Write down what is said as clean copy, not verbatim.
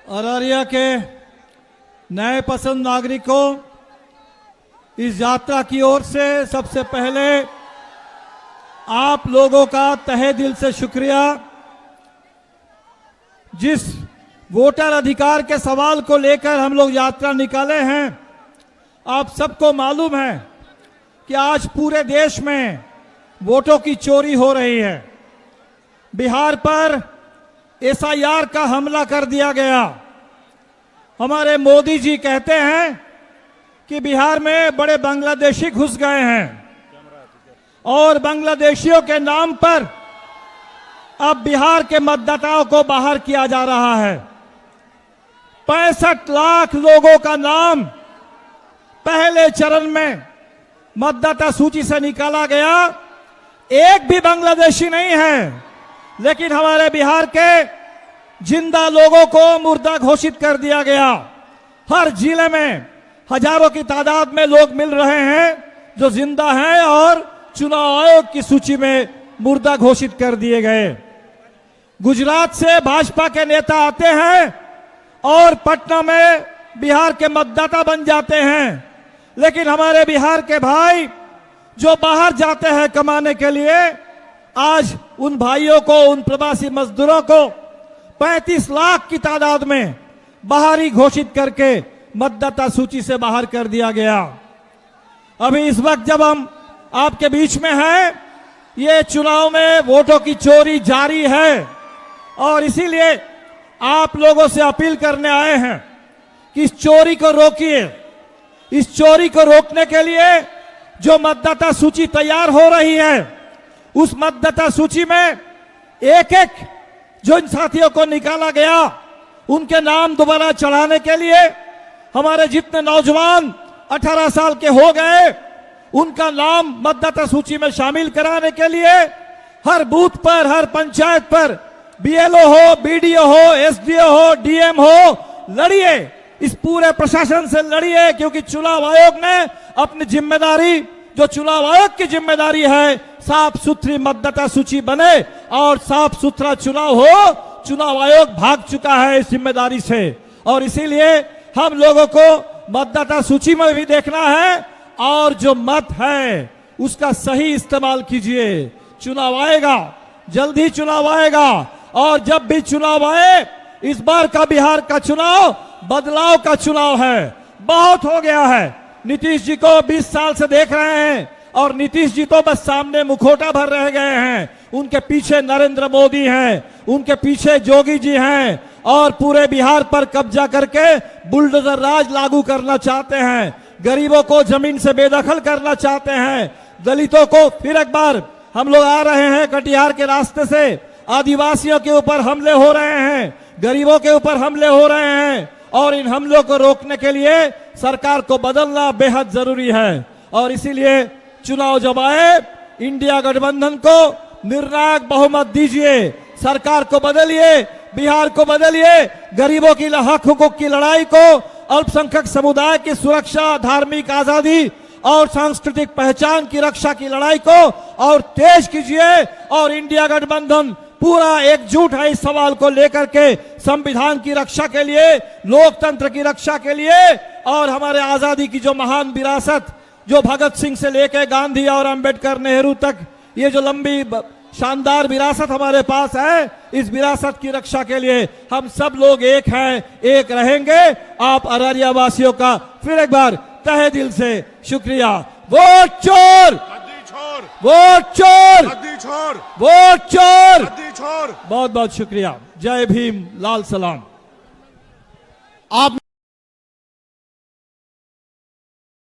अररिया के नए पसंद नागरिकों, इस यात्रा की ओर से सबसे पहले आप लोगों का तहे दिल से शुक्रिया। जिस वोटर अधिकार के सवाल को लेकर हम लोग यात्रा निकाले हैं, आप सबको मालूम है कि आज पूरे देश में वोटों की चोरी हो रही है। बिहार पर एसआईआर का हमला कर दिया गया। हमारे मोदी जी कहते हैं कि बिहार में बड़े बांग्लादेशी घुस गए हैं और बांग्लादेशियों के नाम पर अब बिहार के मतदाताओं को बाहर किया जा रहा है। 65 लाख लोगों का नाम पहले चरण में मतदाता सूची से निकाला गया। एक भी बांग्लादेशी नहीं है, लेकिन हमारे बिहार के जिंदा लोगों को मुर्दा घोषित कर दिया गया। हर जिले में हजारों की तादाद में लोग मिल रहे हैं जो जिंदा हैं और चुनाव आयोग की सूची में मुर्दा घोषित कर दिए गए। गुजरात से भाजपा के नेता आते हैं और पटना में बिहार के मतदाता बन जाते हैं, लेकिन हमारे बिहार के भाई जो बाहर जाते हैं कमाने के लिए, आज उन भाइयों को, उन प्रवासी मजदूरों को 35 लाख की तादाद में बाहरी घोषित करके मतदाता सूची से बाहर कर दिया गया। अभी इस वक्त जब हम आपके बीच में हैं, ये चुनाव में वोटों की चोरी जारी है और इसीलिए आप लोगों से अपील करने आए हैं कि इस चोरी को रोकिए। इस चोरी को रोकने के लिए जो मतदाता सूची तैयार हो रही है, उस मतदाता सूची में एक एक जो इन साथियों को निकाला गया, उनके नाम दोबारा चढ़ाने के लिए हमारे जितने नौजवान 18 साल के हो गए, उनका नाम मतदाता सूची में शामिल कराने के लिए हर बूथ पर, हर पंचायत पर बीएलओ हो, बीडीओ हो, एसडीओ हो, डीएम हो, लड़िए। इस पूरे प्रशासन से लड़िए, क्योंकि चुनाव आयोग ने अपनी जिम्मेदारी, जो चुनाव आयोग की जिम्मेदारी है, साफ सुथरी मतदाता सूची बने और साफ सुथरा चुनाव हो। चुनाव आयोग भाग चुका है इस जिम्मेदारी से और इसीलिए हम लोगों को मतदाता सूची में भी देखना है और जो मत है उसका सही इस्तेमाल कीजिए। चुनाव आएगा, जल्द ही चुनाव आएगा और जब भी चुनाव आए, इस बार का बिहार का चुनाव बदलाव का चुनाव है। बहुत हो गया है। नीतीश जी को 20 साल से देख रहे हैं और नीतीश जी तो बस सामने मुखौटा भर रह गए हैं। उनके पीछे नरेंद्र मोदी हैं, उनके पीछे जोगी जी हैं और पूरे बिहार पर कब्जा करके बुलडोजर राज लागू करना चाहते हैं। गरीबों को जमीन से बेदखल करना चाहते हैं। दलितों को फिर एक बार हम लोग आ रहे हैं कटिहार के रास्ते से, आदिवासियों के ऊपर हमले हो रहे हैं, गरीबों के ऊपर हमले हो रहे हैं और इन हमलों को रोकने के लिए सरकार को बदलना बेहद जरूरी है। और इसीलिए चुनाव जब आए, इंडिया गठबंधन को निर्णायक बहुमत दीजिए, सरकार को बदलिए, बिहार को बदलिए, गरीबों की हक हुकूक की लड़ाई को, अल्पसंख्यक समुदाय की सुरक्षा, धार्मिक आजादी और सांस्कृतिक पहचान की रक्षा की लड़ाई को और तेज कीजिए। और इंडिया गठबंधन पूरा एकजुट है इस सवाल को लेकर के, संविधान की रक्षा के लिए, लोकतंत्र की रक्षा के लिए और हमारे आजादी की जो महान विरासत, जो भगत सिंह से लेकर गांधी और अंबेडकर, नेहरू तक, ये जो लंबी शानदार विरासत हमारे पास है, इस विरासत की रक्षा के लिए हम सब लोग एक हैं, एक रहेंगे। आप अररिया वासियों का फिर एक बार तहे दिल से शुक्रिया। वोट चोर, वोट चोर, वोट चोर। बहुत बहुत शुक्रिया। जय भीम, लाल सलाम। आप